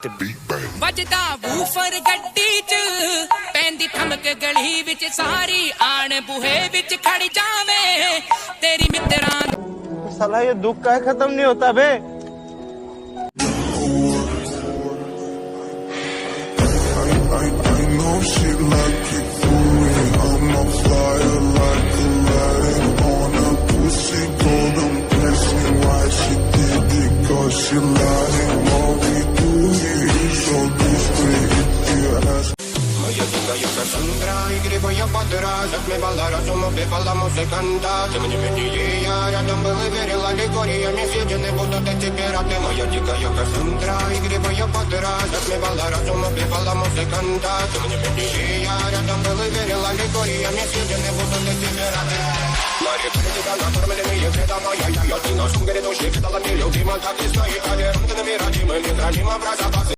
the beat bang. ਵੱਜਦਾ woofer ਗੱਡੀ 'ਚ ਪੈਂਦੀ ਠਮਕ ਗਲੀ ਵਿੱਚ ਸਾਰੀ ਆਣ ਬੂਹੇ ਵਿੱਚ ਖੜ ਜਾਵੇ ਤੇਰੀ ਮਿੱਤਰਾਂ साला ये दुख का खत्म नहीं होता बे। I know she like it for me. I'm on fire like Aladdin on a pussy golden blessing. Why she did it? 'Cause she lying. All we do here is so discreet. If you ask. Моя дикая Кассандра, игре я подраз. Отмевала разум, убивала музыканта. Тем не менее я рядом был и верил аллегориями. Съедены будут эти пираты. Моя дикая Кассандра, игре я подраз. Отмевала разум, убивала музыканта. Тем не менее я рядом был и верил аллегориями. Съедены будут эти пираты. Мария, тебя накормленные кредо моя. Я на сумке души, кидала мне любима. Так и стоит, а верно, ты нами родимы. Не храним образа.